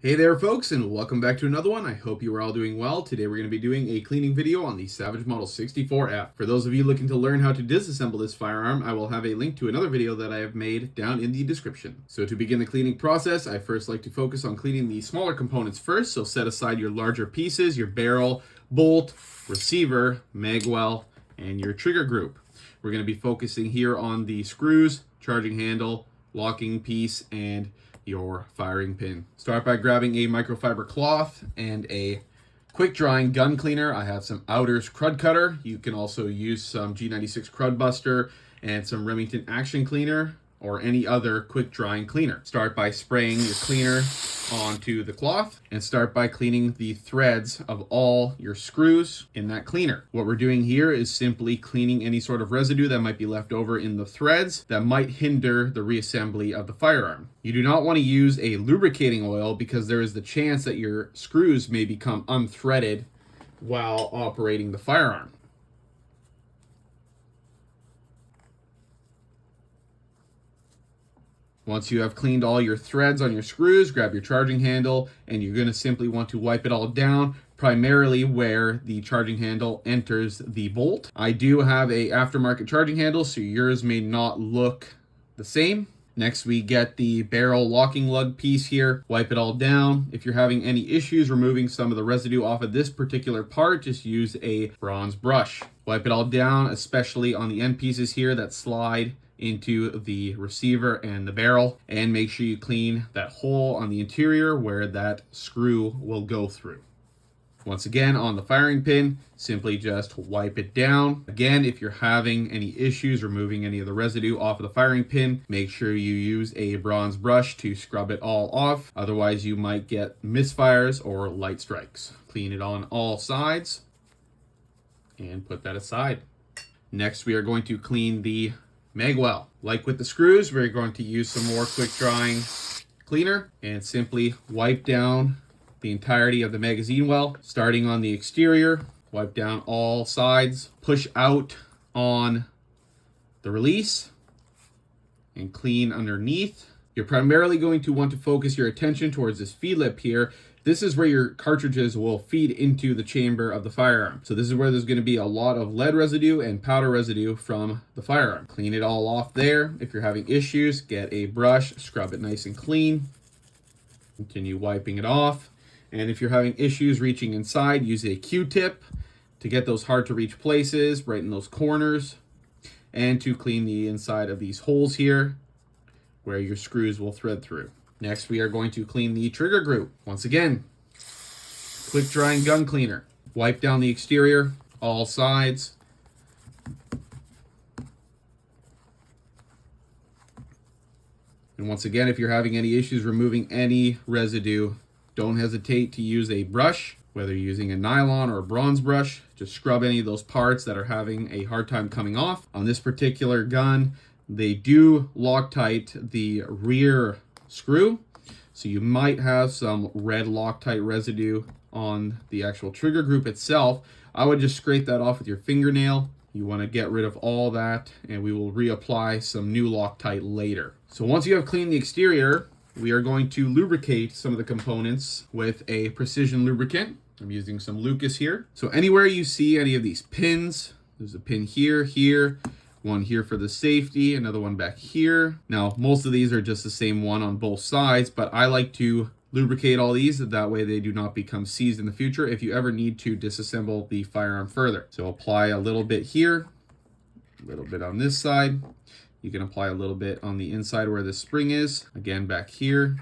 Hey there folks, and welcome back to another one. I hope you are all doing well. Today we're going to be doing a cleaning video on the Savage Model 64F. For those of you looking to learn how to disassemble this firearm, I will have a link to another video that I have made down in the description. So to begin the cleaning process, I first like to focus on cleaning the smaller components first. So set aside your larger pieces, your barrel, bolt, receiver, magwell, and your trigger group. We're going to be focusing here on the screws, charging handle, locking piece, and your firing pin. Start by grabbing a microfiber cloth and a quick drying gun cleaner. I have some Outers Crud Cutter. You can also use some G96 Crud Buster and some Remington Action Cleaner or any other quick drying cleaner. Start by spraying your cleaner onto the cloth and start by cleaning the threads of all your screws in that cleaner. What we're doing here is simply cleaning any sort of residue that might be left over in the threads that might hinder the reassembly of the firearm. You do not want to use a lubricating oil because there is the chance that your screws may become unthreaded while operating the firearm. Once you have cleaned all your threads on your screws, grab your charging handle, and you're going to simply want to wipe it all down, primarily where the charging handle enters the bolt. I do have a aftermarket charging handle, so yours may not look the same. Next, we get the barrel locking lug piece here. Wipe it all down. If you're having any issues removing some of the residue off of this particular part, just use a bronze brush. Wipe it all down, especially on the end pieces here that slide into the receiver and the barrel, and make sure you clean that hole on the interior where that screw will go through. Once again, on the firing pin, simply just wipe it down. Again, if you're having any issues removing any of the residue off of the firing pin, make sure you use a bronze brush to scrub it all off. Otherwise, you might get misfires or light strikes. Clean it on all sides and put that aside. Next, we are going to clean the magwell. Like with the screws, we're going to use some more quick drying cleaner and simply wipe down the entirety of the magazine well, starting on the exterior. Wipe down all sides, push out on the release, and clean underneath. You're primarily going to want to focus your attention towards this feed lip here. This is where your cartridges will feed into the chamber of the firearm. So this is where there's going to be a lot of lead residue and powder residue from the firearm. Clean it all off there. If you're having issues, get a brush, scrub it nice and clean. Continue wiping it off. And if you're having issues reaching inside, use a Q-tip to get those hard to reach places right in those corners, and to clean the inside of these holes here where your screws will thread through. Next, we are going to clean the trigger group. Once again, quick drying gun cleaner. Wipe down the exterior, all sides. And once again, if you're having any issues removing any residue, don't hesitate to use a brush, whether you're using a nylon or a bronze brush. Just scrub any of those parts that are having a hard time coming off. On this particular gun, they do Loctite the rear screw, so you might have some red Loctite residue on the actual trigger group itself. I would just scrape that off with your fingernail. You want to get rid of all that, and we will reapply some new Loctite later. So once you have cleaned the exterior, we are going to lubricate some of the components with a precision lubricant. I'm using some Lucas here. So anywhere you see any of these pins, there's a pin here, here, one here for the safety, another one back here. Now, most of these are just the same one on both sides, but I like to lubricate all these. That way they do not become seized in the future if you ever need to disassemble the firearm further. So apply a little bit here, a little bit on this side. You can apply a little bit on the inside where the spring is. Again, back here.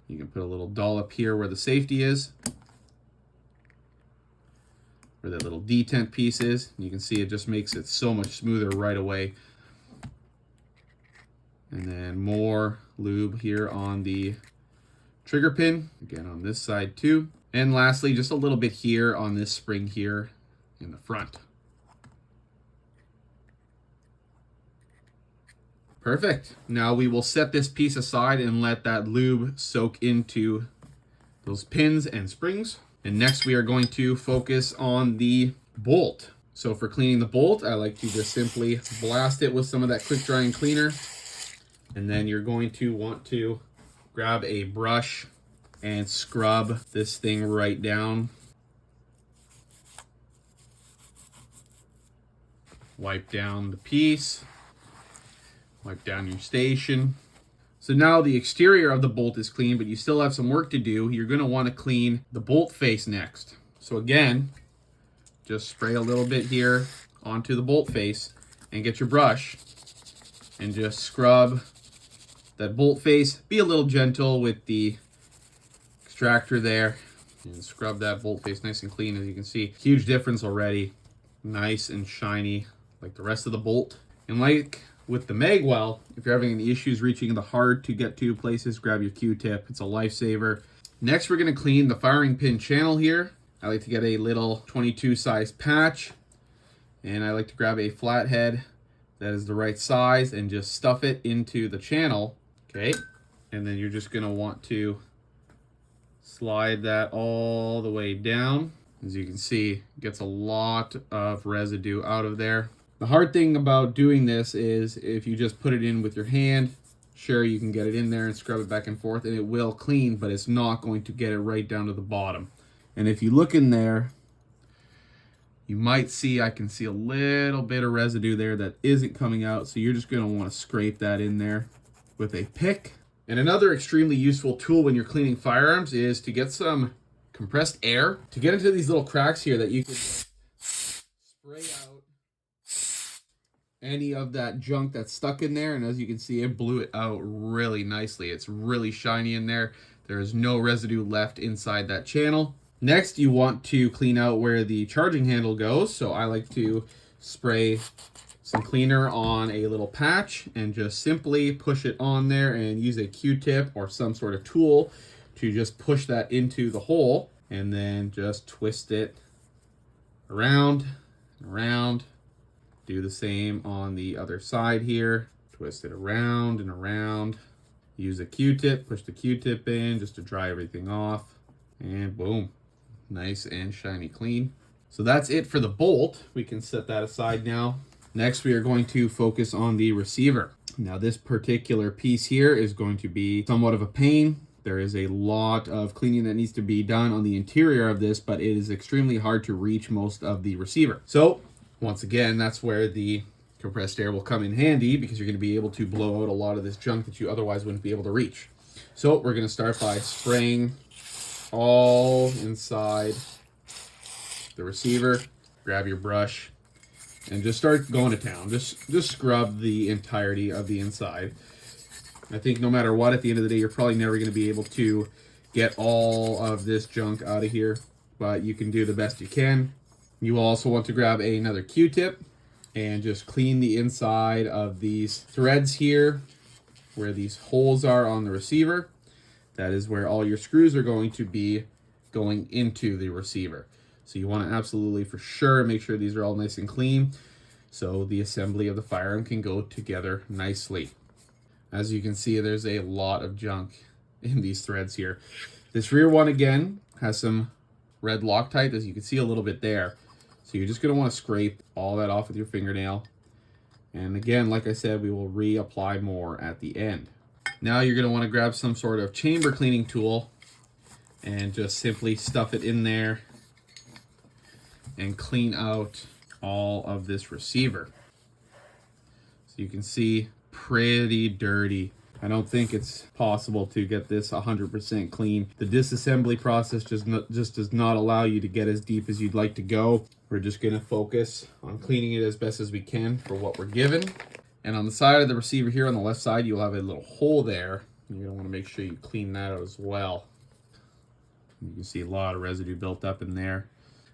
You can put a little dollop here where the safety is, where that little detent piece is. You can see it just makes it so much smoother right away. And then more lube here on the trigger pin, again on this side too. And lastly, just a little bit here on this spring here in the front. Perfect. Now we will set this piece aside and let that lube soak into those pins and springs. And next we are going to focus on the bolt. So for cleaning the bolt, I like to just simply blast it with some of that quick drying cleaner. And then you're going to want to grab a brush and scrub this thing right down. Wipe down the piece. Wipe down your station. So now the exterior of the bolt is clean, but you still have some work to do. You're going to want to clean the bolt face next. So again, just spray a little bit here onto the bolt face and get your brush and just scrub that bolt face. Be a little gentle with the extractor there and scrub that bolt face nice and clean. As you can see, huge difference already. Nice and shiny like the rest of the bolt. And like with the Magwell, if you're having any issues reaching the hard to get to places, grab your Q-tip. It's a lifesaver. Next, we're going to clean the firing pin channel here. I like to get a little 22 size patch, and I like to grab a flathead that is the right size and just stuff it into the channel. Okay, and then you're just going to want to slide that all the way down. As you can see, it gets a lot of residue out of there. The hard thing about doing this is if you just put it in with your hand, sure, you can get it in there and scrub it back and forth and it will clean, but it's not going to get it right down to the bottom. And if you look in there, you might see, I can see a little bit of residue there that isn't coming out. So you're just going to want to scrape that in there with a pick. And another extremely useful tool when you're cleaning firearms is to get some compressed air to get into these little cracks here that you can spray out any of that junk that's stuck in there. And as you can see, it blew it out really nicely. It's really shiny in there. There is no residue left inside that channel. Next, you want to clean out where the charging handle goes. So I like to spray some cleaner on a little patch and just simply push it on there and use a Q-tip or some sort of tool to just push that into the hole and then just twist it around and around. Do the same on the other side here. Twist it around and around. Use a Q-tip, push the Q-tip in just to dry everything off. And boom, nice and shiny clean. So that's it for the bolt. We can set that aside now. Next, we are going to focus on the receiver. Now this particular piece here is going to be somewhat of a pain. There is a lot of cleaning that needs to be done on the interior of this, but it is extremely hard to reach most of the receiver. So once again, that's where the compressed air will come in handy, because you're going to be able to blow out a lot of this junk that you otherwise wouldn't be able to reach. So we're going to start by spraying all inside the receiver. Grab your brush and just start going to town. Just scrub the entirety of the inside. I think no matter what, at the end of the day, you're probably never going to be able to get all of this junk out of here, but you can do the best you can. You will also want to grab another Q-tip and just clean the inside of these threads here where these holes are on the receiver. That is where all your screws are going to be going into the receiver. So you want to absolutely for sure make sure these are all nice and clean so the assembly of the firearm can go together nicely. As you can see, there's a lot of junk in these threads here. This rear one again has some red Loctite, as you can see a little bit there. So you're just going to want to scrape all that off with your fingernail. And again, like I said, we will reapply more at the end. Now you're going to want to grab some sort of chamber cleaning tool and just simply stuff it in there and clean out all of this receiver. So you can see, pretty dirty. I don't think it's possible to get this 100% clean. The disassembly process just does not allow you to get as deep as you'd like to go. We're just going to focus on cleaning it as best as we can for what we're given. And on the side of the receiver here on the left side, you'll have a little hole there. You're going to want to make sure you clean that out as well. You can see a lot of residue built up in there.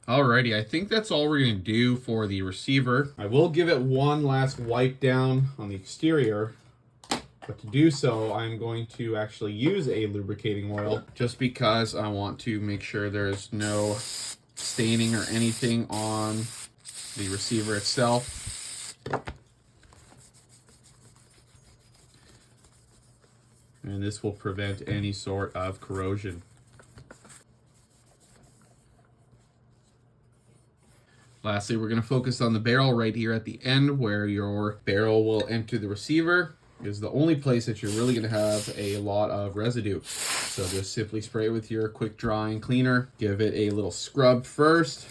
Alrighty, I think that's all we're going to do for the receiver. I will give it one last wipe down on the exterior. But to do so, I'm going to actually use a lubricating oil just because I want to make sure there's no staining or anything on the receiver itself. And this will prevent any sort of corrosion. Lastly, we're going to focus on the barrel right here at the end where your barrel will enter the receiver. is the only place that you're really going to have a lot of residue. So just simply spray with your quick drying cleaner. Give it a little scrub first,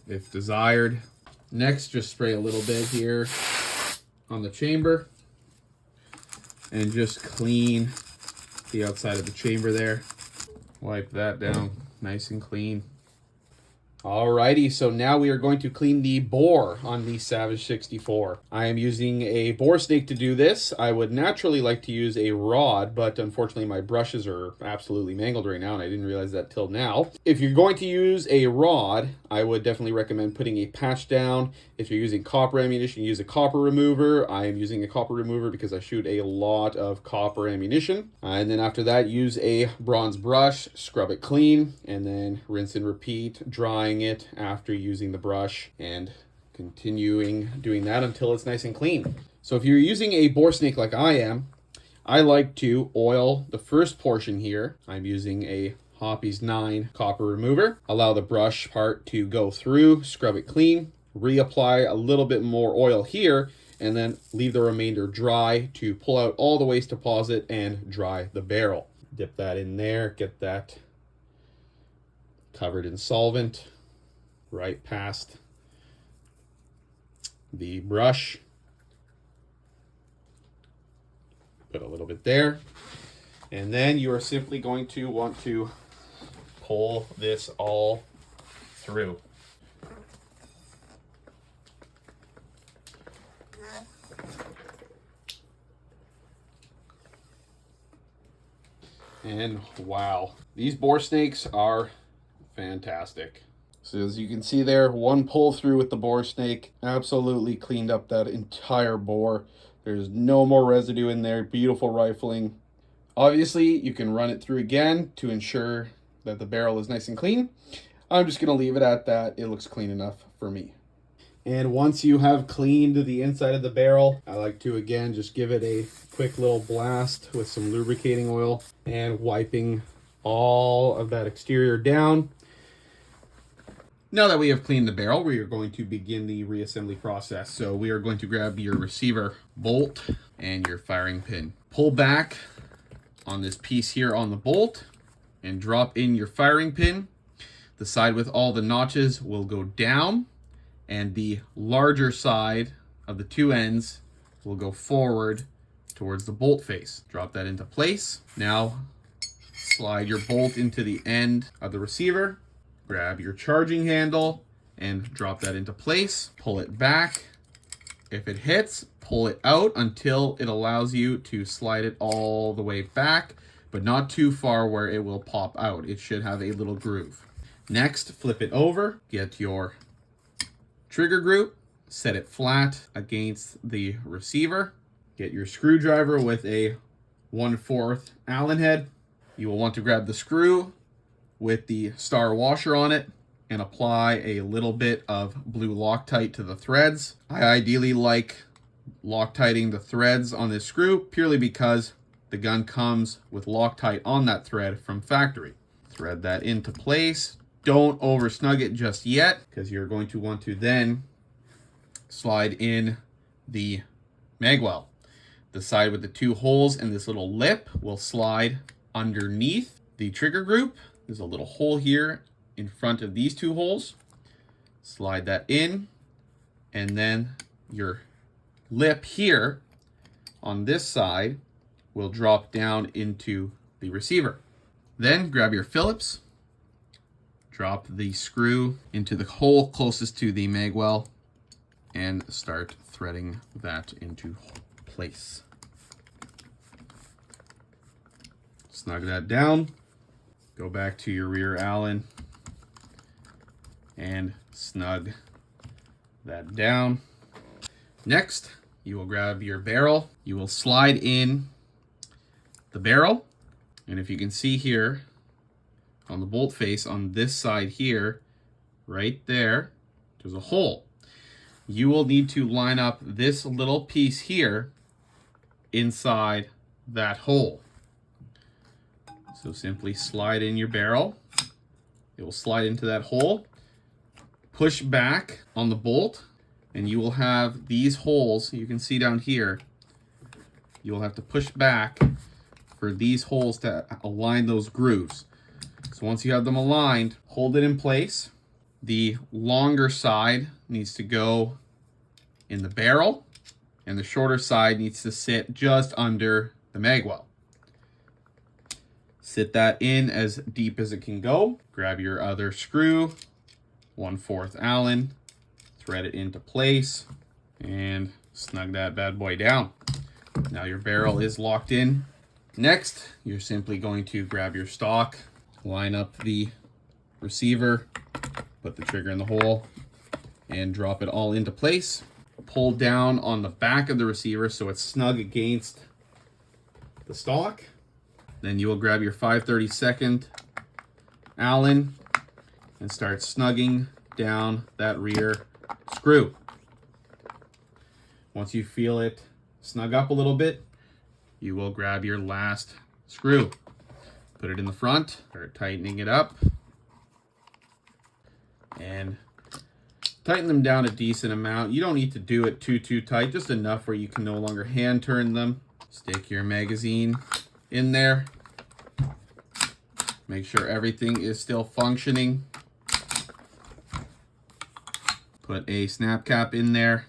if desired. Next, just spray a little bit here on the chamber and just clean the outside of the chamber there. Wipe that down nice and clean. Alrighty, so now we are going to clean the bore on the Savage 64. I am using a bore snake to do this. I would naturally like to use a rod, but unfortunately my brushes are absolutely mangled right now, and I didn't realize that till now. If you're going to use a rod, I would definitely recommend putting a patch down. If you're using copper ammunition, use a copper remover. I am using a copper remover because I shoot a lot of copper ammunition. And then after that, use a bronze brush, scrub it clean, and then rinse and repeat, drying it after using the brush and continuing doing that until it's nice and clean. So if you're using a bore snake like I am, I like to oil the first portion here. I'm using a Hoppe's 9 copper remover. Allow the brush part to go through, scrub it clean, reapply a little bit more oil here, and then leave the remainder dry to pull out all the waste deposit and dry the barrel. Dip that in there, get that covered in solvent right past the brush. Put a little bit there. And then you are simply going to want to pull this all through. And wow, these bore snakes are fantastic. So as you can see there, one pull through with the bore snake absolutely cleaned up that entire bore. There's no more residue in there. Beautiful rifling. Obviously, you can run it through again to ensure that the barrel is nice and clean. I'm just going to leave it at that. It looks clean enough for me. And once you have cleaned the inside of the barrel, I like to again just give it a quick little blast with some lubricating oil and wiping all of that exterior down. Now that we have cleaned the barrel, we are going to begin the reassembly process. So we are going to grab your receiver bolt and your firing pin. Pull back on this piece here on the bolt and drop in your firing pin. The side with all the notches will go down, and the larger side of the two ends will go forward towards the bolt face. Drop that into place. Now slide your bolt into the end of the receiver. Grab your charging handle and drop that into place. Pull it back. If it hits, pull it out until it allows you to slide it all the way back, but not too far where it will pop out. It should have a little groove. Next, flip it over. Get your trigger group. Set it flat against the receiver. Get your screwdriver with a 1/4 Allen head. You will want to grab the screw with the star washer on it and apply a little bit of blue Loctite to the threads. I ideally like Loctiting the threads on this screw purely because the gun comes with Loctite on that thread from factory. Thread that into place. Don't over snug it just yet, because you're going to want to then slide in the magwell. The side with the two holes and this little lip will slide underneath the trigger group. There's a little hole here in front of these two holes. Slide that in, and then your lip here on this side will drop down into the receiver. Then grab your Phillips, drop the screw into the hole closest to the magwell, and start threading that into place. Snug that down. Go back to your rear Allen and snug that down. Next, you will grab your barrel. You will slide in the barrel. And if you can see here on the bolt face on this side here, right there, there's a hole. You will need to line up this little piece here inside that hole. So simply slide in your barrel. It will slide into that hole. Push back on the bolt, and you will have these holes you can see down here you'll have to push back for these holes to align those grooves. So once you have them aligned, hold it in place. The longer side needs to go in the barrel, and the shorter side needs to sit just under the mag well. Sit that in as deep as it can go. Grab your other screw, 1/4 Allen, thread it into place, and snug that bad boy down. Now your barrel is locked in. Next, you're simply going to grab your stock, line up the receiver, put the trigger in the hole, and drop it all into place. Pull down on the back of the receiver so it's snug against the stock. Then you will grab your 5/32 Allen and start snugging down that rear screw. Once you feel it snug up a little bit, you will grab your last screw. Put it in the front, start tightening it up, and tighten them down a decent amount. You don't need to do it too tight, just enough where you can no longer hand turn them. Stick your magazine in there. Make sure everything is still functioning. Put a snap cap in there.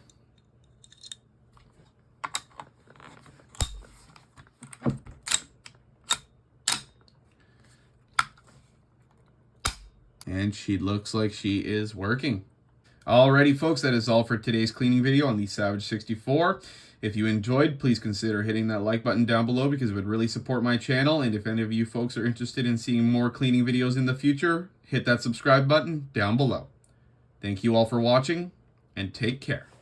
And she looks like she is working. Alrighty folks, that is all for today's cleaning video on the Savage 64. If you enjoyed, please consider hitting that like button down below because it would really support my channel. And if any of you folks are interested in seeing more cleaning videos in the future, hit that subscribe button down below. Thank you all for watching, and take care.